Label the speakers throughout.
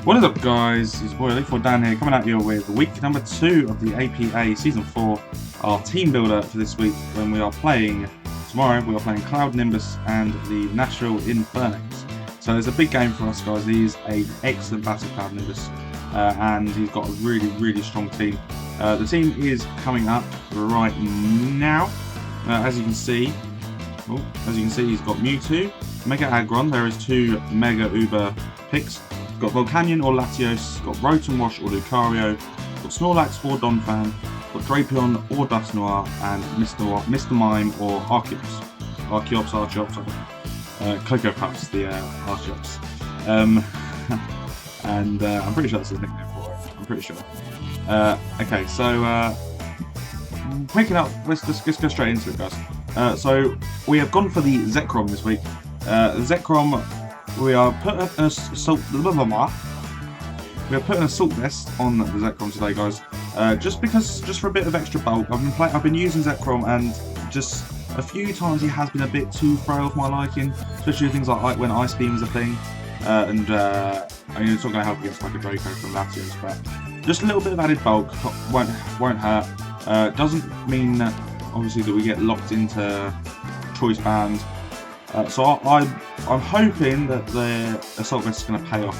Speaker 1: What is up, guys? It's your boy Elite4 Dan here, coming at you with week number 2 of the APA Season 4, our team builder for this week, when we are playing, tomorrow, we are playing Cloud Nimbus and the Nashville INFERNAPES. So there's a big game for us, guys. He's an excellent battle, Cloud Nimbus, and he's got a really strong team. The team is coming up right now. As you can see, he's got Mewtwo, Mega Aggron. There is 2 Mega Uber picks. Got Volcanion or Latios, got Rotom Wash or Lucario, got Snorlax or Donphan, got Drapion or Dusknoir, and Mr. Mime or Archeops. Cocoa Puffs, the Archeops. And I'm pretty sure that's his nickname for it. I'm pretty sure. Okay, so picking up, let's just go straight into it, guys. So we have gone for the Zekrom this week. Zekrom. We are putting an assault. We are putting an assault vest on the Zekrom today, guys. Just for a bit of extra bulk. I've been using Zekrom, and just a few times he has been a bit too frail for my liking, especially things like when Ice Beam is a thing. I mean, it's not going to help against like a Draco from Latios, but just a little bit of added bulk won't hurt. Doesn't mean obviously that we get locked into choice band. So I'm hoping that the assault vest is going to pay off.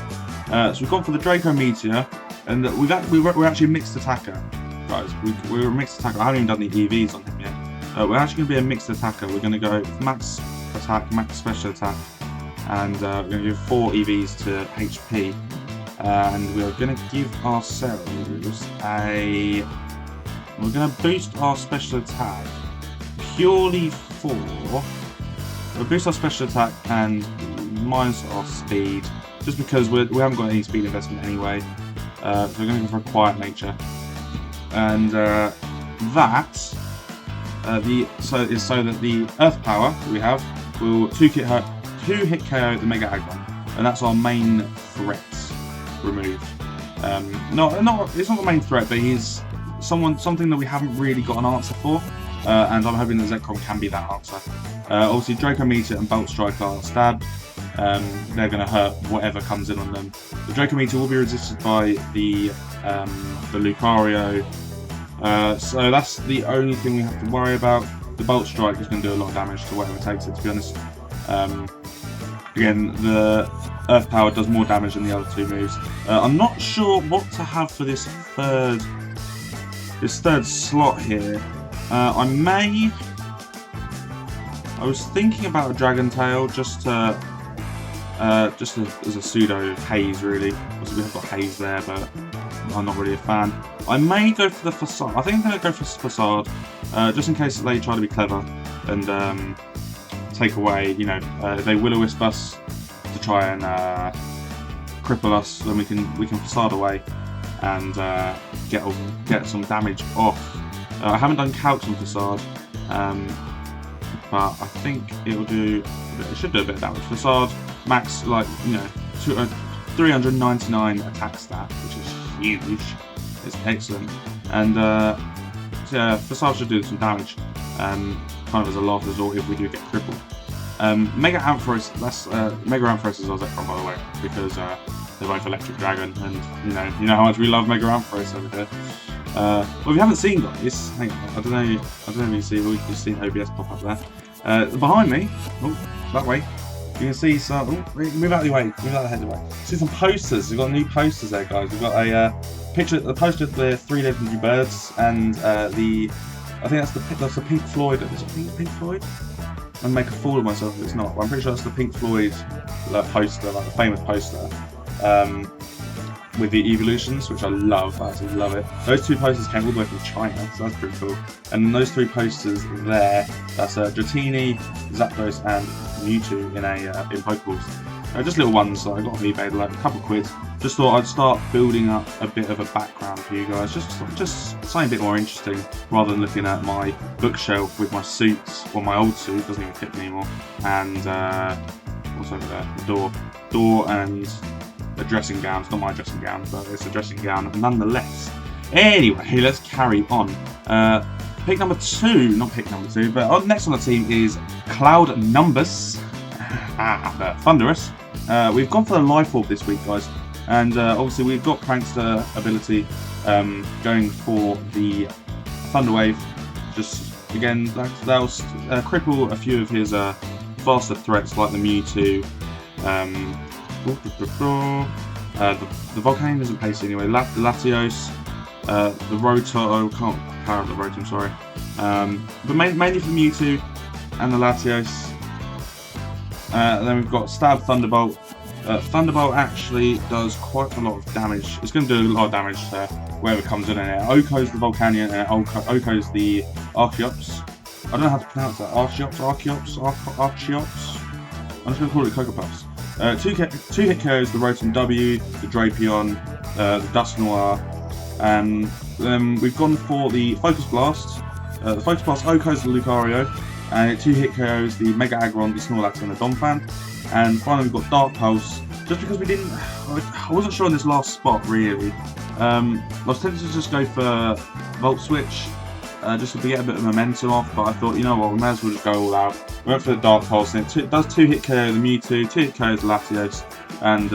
Speaker 1: So we've gone for the Draco Meteor, and we're actually a mixed attacker, guys. We're a mixed attacker. I haven't even done the EVs on him yet. We're actually going to be a mixed attacker. We're going to go max attack, max special attack, and we're going to give 4 EVs to HP, and we're going to give ourselves we're going to boost our special attack purely for. We'll boost our special attack and minus our speed, just because we haven't got any speed investment anyway. So we're going to go for a quiet nature, and so that the Earth Power that we have will 2-hit KO the Mega Aggron, and that's our main threat removed. It's not the main threat, but he's something that we haven't really got an answer for. And I'm hoping that Zekrom can be that answer. Obviously, Draco Meteor and Bolt Strike are stabbed. They're going to hurt whatever comes in on them. The Draco Meteor will be resisted by the Lucario. So that's the only thing we have to worry about. The Bolt Strike is going to do a lot of damage to whatever takes it, to be honest. Again, the Earth Power does more damage than the other 2 moves. I'm not sure what to have for this third slot here. I was thinking about a Dragon Tail just as a pseudo haze, really. Obviously we have got haze there, but I'm not really a fan. I may go for the Facade. I think I'm going to go for Facade, just in case they try to be clever and take away, they Will-O-Wisp us to try and cripple us. Then we can Facade away and get some damage off. I haven't done calcs on Facade, but I think it should do a bit of damage. Facade max 399 attack stat, which is huge. It's excellent, and so yeah, Facade should do some damage, kind of as a last resort if we do get crippled. Mega Ampharos, Mega Ampharos is our Zekrom, by the way, because they're both Electric Dragon, and you know how much we love Mega Ampharos over here. Well, if you haven't seen, guys, hang on, I don't know if you see, you've seen OBS pop up there. Behind me, that way, you can see some, move out of the way, move out of the head away. See some posters, we've got new posters there, guys. We've got a poster of the 3 legendary birds, and I think that's the Pink Floyd, is it Pink Floyd? I'm going to make a fool of myself if it's not, but I'm pretty sure that's the Pink Floyd poster, like the famous poster. With the evolutions, which I love, I absolutely love it. Those 2 posters came all the way from China, so that's pretty cool. And those 3 posters there, that's Dratini, Zapdos, and Mewtwo in Pokeballs. Just little ones that I got on eBay, like a couple of quid. Just thought I'd start building up a bit of a background for you guys, just something a bit more interesting, rather than looking at my bookshelf with my suits, or my old suit, doesn't even fit me anymore, and what's over there, the door and a dressing gown. It's not my dressing gown, but it's a dressing gown nonetheless. Anyway, let's carry on. Pick number 2, not pick number 2, but next on the team is Cloud Nimbus, Thunderous. We've gone for the Life Orb this week, guys. And obviously we've got Prankster ability going for the Thunder Wave. Just again, that'll cripple a few of his faster threats like the Mewtwo. The Volcanion doesn't pace anyway. The Latios, the Rotom, can't power up the Rotom, sorry. But mainly for Mewtwo and the Latios. Then we've got Stab Thunderbolt. Thunderbolt actually does quite a lot of damage. It's going to do a lot of damage to wherever it comes in there. Oko's the Volcanion and Oko's the Archeops. I don't know how to pronounce that. Archeops? I'm just going to call it Cocoa Puffs. Two hit KOs, the Rotom W, the Drapion, the Dusknoir. Then we've gone for the Focus Blast. The Focus Blast Oko's the Lucario. And 2 hit KOs, the Mega Aggron, the Snorlax and the Donphan. And finally we've got Dark Pulse, just because I wasn't sure in this last spot really. I was tempted to just go for Volt Switch, just to get a bit of momentum off, but I thought, you know what, we may as well just go all out. We went for the Dark Pulse, and it does 2 hit KO the Mewtwo, 2 hit KO the Latios, and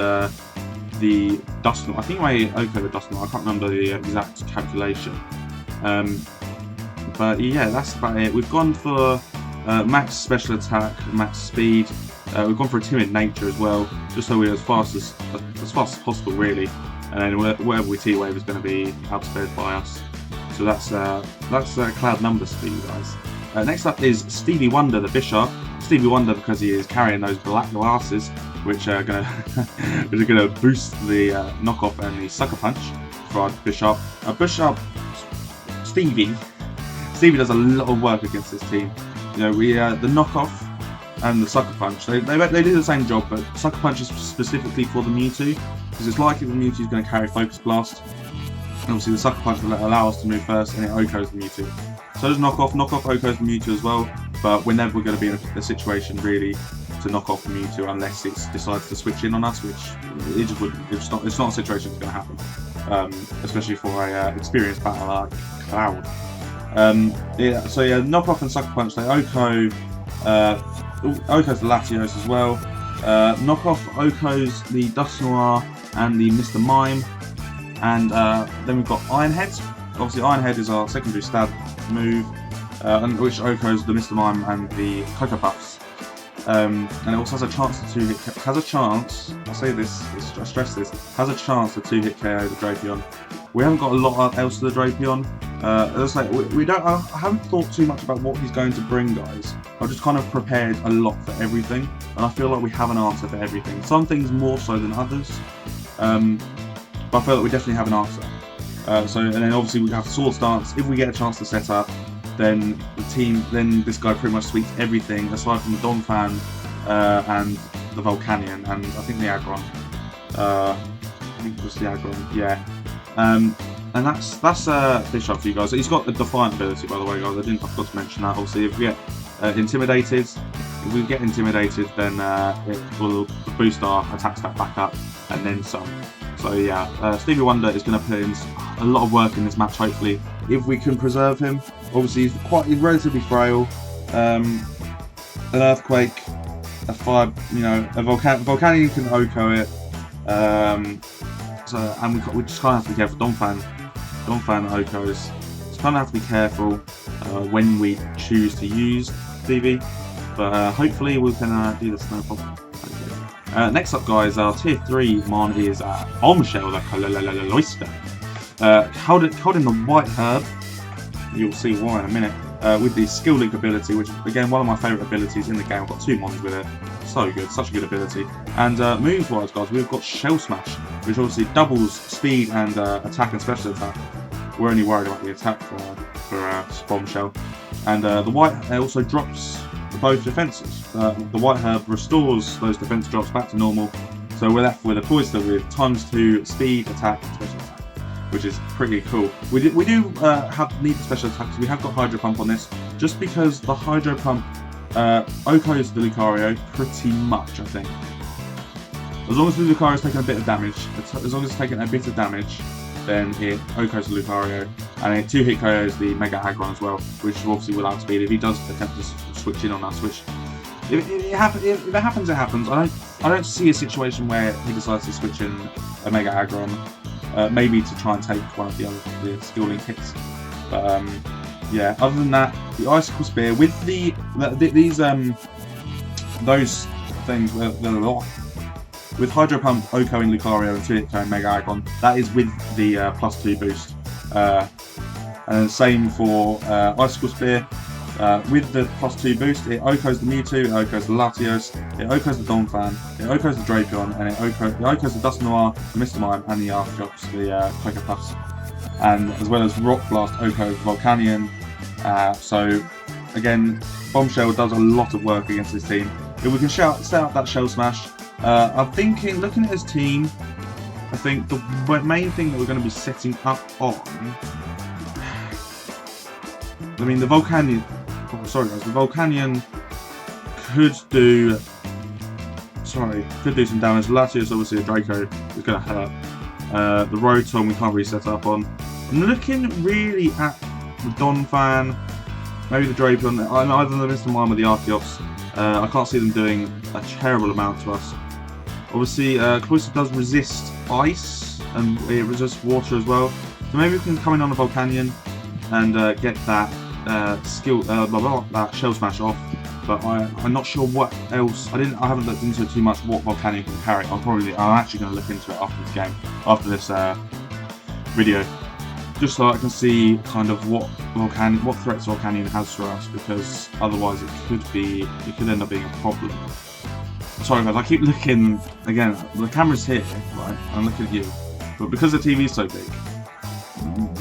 Speaker 1: the Dusknoir. I think I may Oko the Dusknoir, I can't remember the exact calculation. But yeah, that's about it. We've gone for max special attack, max speed. We've gone for a timid nature as well, just so we're as fast as possible really. And then whatever we T-Wave is going to be outsped by us. So that's cloud numbers for you guys. Next up is Stevie Wonder, the Bisharp. Stevie Wonder because he is carrying those black glasses, which are going to boost the knockoff and the sucker punch for our Bisharp. Bisharp, Stevie does a lot of work against this team. You know, the knockoff and the Sucker Punch, they do the same job, but Sucker Punch is specifically for the Mewtwo, because it's likely the Mewtwo is going to carry Focus Blast. And obviously the Sucker Punch will allow us to move first, and it Oko's the Mewtwo. So does Knockoff Oko's the Mewtwo as well, but we're never going to be in a situation really to knock off the Mewtwo unless it decides to switch in on us, which it just wouldn't. It's not a situation that's going to happen, especially for a experienced battler like Cloud. Knockoff and Sucker Punch, they Oko's the Latios as well. Knockoff Oko's the Dusknoir and the Mr. Mime. And then we've got Iron Head. Obviously Iron Head is our secondary stab move, and which Oko's the Mr. Mime and the Cocoa Puffs. And it also has a chance to I say this, I stress this, has a chance to 2-hit KO the Drapion. We haven't got a lot else to the Drapion. As I say, I haven't thought too much about what he's going to bring, guys. I've just kind of prepared a lot for everything, and I feel like we have an answer for everything. Some things more so than others, but I feel like we definitely have an answer. And then obviously we have Sword Stance. If we get a chance to set up, then this guy pretty much sweeps everything aside from the Donphan and the Volcanion, and I think the Aggron. I think it was the Aggron, yeah. And that's Bisharp for you guys. He's got the Defiant ability, by the way, guys. I forgot to mention that. Obviously, if we get intimidated, then it will boost our attack stat back up and then some. So yeah, Stevie Wonder is going to put in a lot of work in this match. Hopefully, if we can preserve him. Obviously, he's relatively frail. An Earthquake, a Fire, a Volcanion can Oko it. And we just kind of have to be careful. Donphan Okos. Just kind of have to be careful when we choose to use Stevie. But hopefully we can do this no problem. Okay. Next up, guys, our tier 3 Mon is Bombshell, the Caloister. Holding the White Herb. You'll see why in a minute. With the Skill Link ability, which again one of my favourite abilities in the game. I've got 2 Mons with it. So good, such a good ability. And moves wise, guys, we've got Shell Smash, which obviously doubles speed and attack and special attack. We're only worried about the attack for Bombshell. And the White also drops both defences. The White Herb restores those defence drops back to normal. So we're left with a Cloyster with ×2 speed, attack, and special attack, which is pretty cool. We do need the special attacks. We have got Hydro Pump on this, just because the Hydro Pump Oko's the Lucario pretty much, I think. As long as the Lucario's taking a bit of damage, then it Oko's the Lucario, and it 2-hit KOs the Mega Aggron as well, which obviously will outspeed if he does attempt to switch in on us. Which if it happens, it happens. I don't I don't see a situation where he decides to switch in a Mega Aggron, maybe to try and take one of the skill link hits. But yeah, other than that, the Icicle Spear with these those things with Hydro Pump, Oko and Lucario and 2-hit and Mega Aggron, that is with the +2 boost. And same for Icicle Spear. With the +2 boost, it Okos the Mewtwo, it Okos the Latios, it Okos the Donphan, it Okos the Drapion, and it Okos the Dust Noir, the Mr. Mime, and the Archeops, the Poké Puffs. And as well as Rock Blast, Oko, Volcanion. So again, Bombshell does a lot of work against this team. If we can set up that Shell Smash, I'm thinking, looking at his team, I think the main thing that we're going to be setting up on, I mean, the Volcanion, sorry guys, the Volcanion could do some damage. Latios, obviously a Draco, is going to hurt. The Rotom we can't really set up on. I'm looking really at the Donphan, maybe the Drapion, either the Mr. Mime or the Archeops. I can't see them doing a terrible amount to us. Obviously, Cloyster does resist ice, and it resists water as well. So maybe we can come in on the Volcanion and get that that Shell Smash off. But I'm not sure what else. I haven't looked into too much what Volcanion can carry. I'm actually going to look into it after this game, after this video, just so I can see kind of what threats Volcanion has for us, because otherwise it could end up being a problem. Sorry guys, I keep looking again. The camera's here, right? I'm looking at you, but because the TV's so big,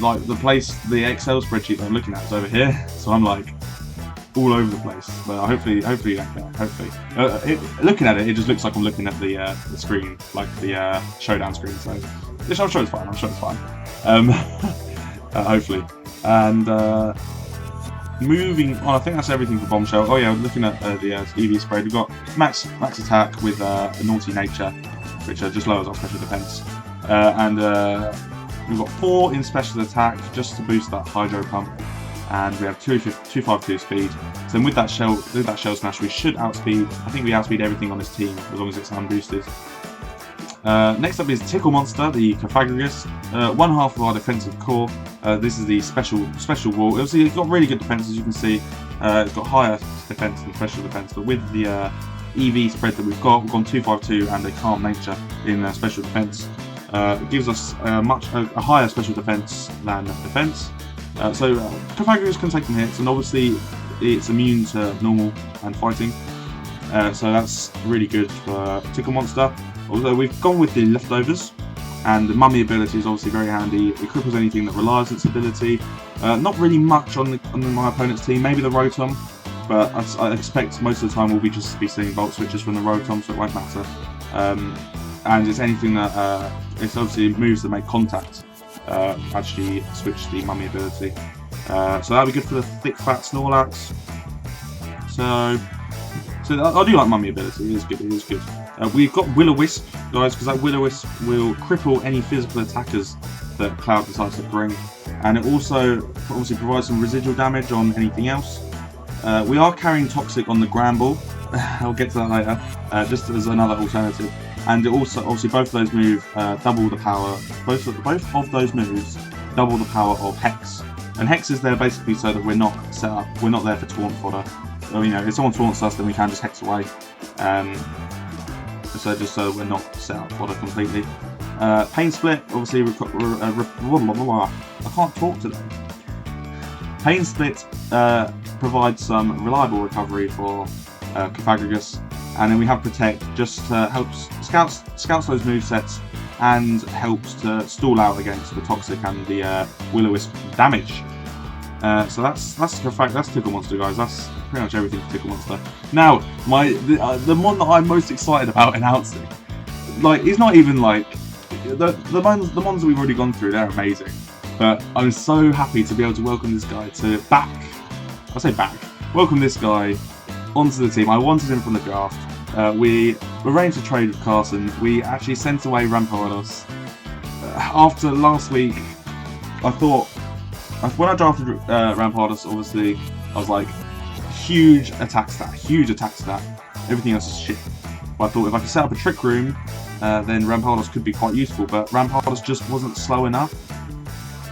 Speaker 1: like the Excel spreadsheet that I'm looking at is over here, so I'm like all over the place. But hopefully, looking at it, it just looks like I'm looking at the screen, like the showdown screen. So I'm sure it's fine. Hopefully. And moving on, I think that's everything for Bombshell. Oh yeah, looking at the EV Spray, we've got max attack with a Naughty Nature, which just lowers our special defense, and we've got 4 in special attack just to boost that Hydro Pump, and we have 252 speed. So with that Shell Smash, we should outspeed. I think we outspeed everything on this team as long as it's unboosted. Next up is Tickle Monster, the Cofagrigus, one half of our defensive core. This is the special wall. Obviously, it's got really good defense, as you can see. It's got higher defense than special defense, but with the EV spread that we've gone 252 and a Calm Nature in special defense. It gives us a higher special defense than defense. So Cofagrigus can take some hits, and obviously it's immune to normal and fighting. So that's really good for Tickle Monster. Although we've gone with the Leftovers, and the Mummy ability is obviously very handy. It cripples anything that relies on its ability. Not really much on my opponent's team, maybe the Rotom, but I expect most of the time we'll just be seeing Volt Switches from the Rotom, so it won't matter. And it's anything that, it's obviously moves that make contact, actually switch the Mummy ability. So that'll be good for the Thick Fat Snorlax. So I do like Mummy ability, it is good. We've got Will-O-Wisp, guys, because that Will-O-Wisp will cripple any physical attackers that Cloud decides to bring. And it also obviously provides some residual damage on anything else. We are carrying Toxic on the Granbull. I'll get to that later, just as another alternative. And it also, obviously, both of those move double the power. Both of those moves double the power of Hex. And Hex is there basically so that we're not set up. We're not there for taunt fodder. So, you know, if someone taunts us, then we can just Hex away. So just so we're not set up fodder completely. Pain Split, obviously, I can't talk today. Pain Split provides some reliable recovery for Cofagrigus, and then we have Protect, just helps scouts those movesets and helps to stall out against the Toxic and the Will-O-Wisp damage. So that's Tickle Monster, guys. That's pretty much everything for Tickle Monster. Now, the one that I'm most excited about announcing, like, it's not even like the ones that we've already gone through. They're amazing, but I'm so happy to be able to welcome this guy welcome this guy onto the team. I wanted him from the draft. We arranged a trade with Carson. We actually sent away Rampardos. After last week, I thought, when I drafted Rampardos, obviously, I was like, huge attack stat. Everything else is shit. But I thought if I could set up a trick room, then Rampardos could be quite useful. But Rampardos just wasn't slow enough.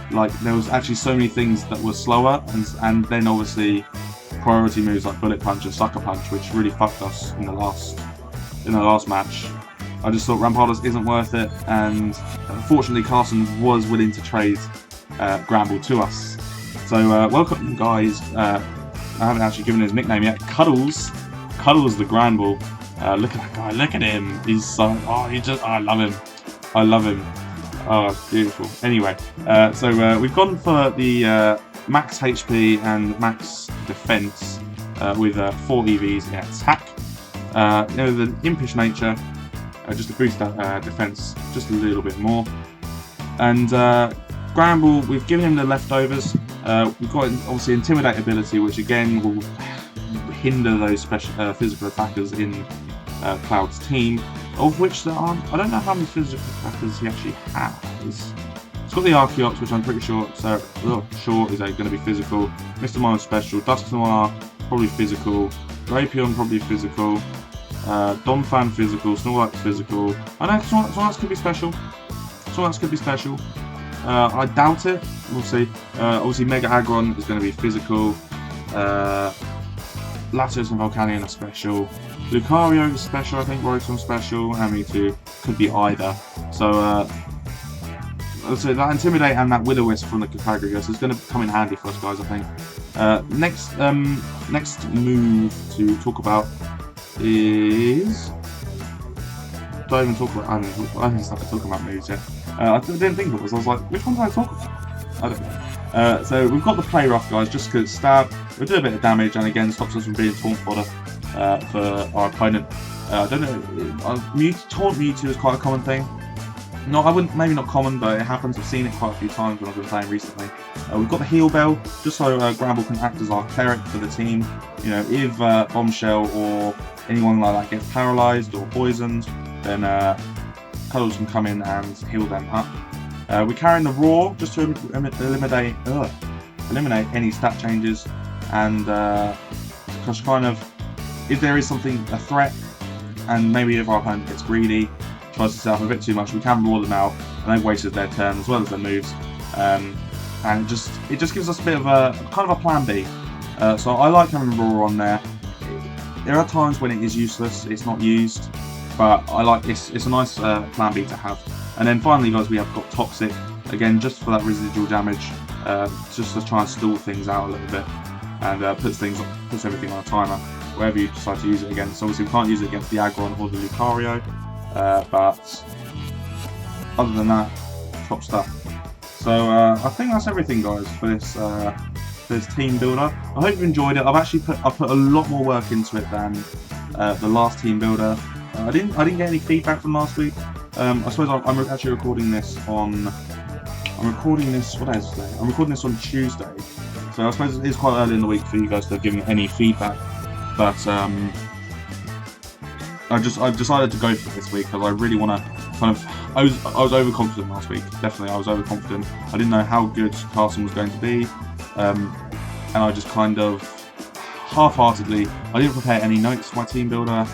Speaker 1: Like, there was actually so many things that were slower, and then obviously priority moves like Bullet Punch and Sucker Punch, which really fucked us in the last match. I just thought Rampardos isn't worth it, and unfortunately Carson was willing to trade Gramble to us. So welcome, guys. I haven't actually given his nickname yet. Cuddles the Granble. Look at that guy. Look at him. He's so. I love him. I love him. Oh, beautiful. Anyway, so we've gone for the max HP and max defense with 4 EVs in attack. The impish nature, just to boost that defense just a little bit more. And Gramble, we've given him the leftovers. We've got obviously Intimidate ability, which again will hinder those special physical attackers in Cloud's team, of which there aren't. I don't know how many physical attackers he actually has. It's got the Archeops, which I'm pretty sure is going to be physical. Mr. Mime special. Dusk Noir probably physical. Rapion probably physical. Donphan physical. Snorlax physical. I know Snorlax could be special. Snorlax could be special. I doubt it. We'll see. Obviously, Mega Aggron is going to be physical. Latios and Volcanion are special. Lucario is special, I think. Rotom special. And Mewtwo could be either. So, so that Intimidate and that Will-O-Wisp from the Pythagoras is going to come in handy for us, guys, I think. Next move to talk about is... I haven't started talking about moves yet. I didn't think it was. I was like, which one did I talk about? I don't know. So we've got the Play Rough, guys, just because Stab will do a bit of damage and again stops us from being taunt fodder for our opponent. I don't know. Taunt Mewtwo is quite a common thing. No, I wouldn't. Maybe not common, but it happens. I've seen it quite a few times when I've been playing recently. We've got the Heal Bell, just so Gramble can act as our cleric for the team. You know, if Bombshell or anyone like that gets paralysed or poisoned, then Cuddles can come in and heal them up. We're carrying the Roar just to eliminate any stat changes, and because kind of if there is a threat, and maybe if our opponent gets greedy, tries to set up a bit too much, we can roar them out, and they've wasted their turn as well as their moves, and it just gives us a bit of a kind of a plan B. So I like having Roar on there. There are times when it is useless, it's not used, but I like it's a nice plan B to have. And then finally, guys, we have got Toxic again, just for that residual damage, just to try and stall things out a little bit, and puts everything on a timer wherever you decide to use it against. So obviously we can't use it against the Aggron or the Lucario, but other than that, top stuff. So I think that's everything, guys, for this team builder. I hope you enjoyed it. I've put a lot more work into it than the last team builder. I didn't get any feedback from last week. I suppose I'm actually recording this on. What day is today? I'm recording this on Tuesday, so I suppose it is quite early in the week for you guys to have given any feedback. But I've decided to go for it this week because I really want to kind of. I was overconfident last week. Definitely, I was overconfident. I didn't know how good Carson was going to be, and I just kind of half-heartedly. I didn't prepare any notes for my team builder.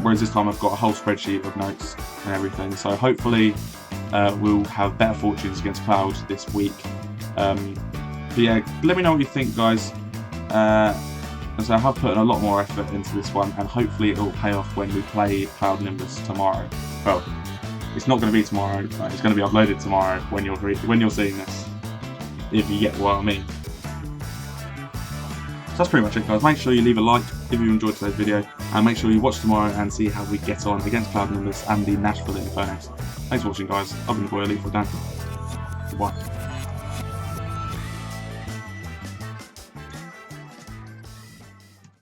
Speaker 1: Whereas this time I've got a whole spreadsheet of notes and everything. So hopefully we'll have better fortunes against Cloud this week. But yeah, let me know what you think, guys. So I have put a lot more effort into this one, and hopefully it will pay off when we play Cloud Nimbus tomorrow. Well, it's not going to be tomorrow. It's going to be uploaded tomorrow when you're seeing this, if you get what I mean. So that's pretty much it, guys. Make sure you leave a like if you enjoyed today's video, and make sure you watch tomorrow and see how we get on against Cloud Nimbus and the Nashville Infernapes. Thanks for watching, guys. I've been your boy Elite for Dan. Goodbye.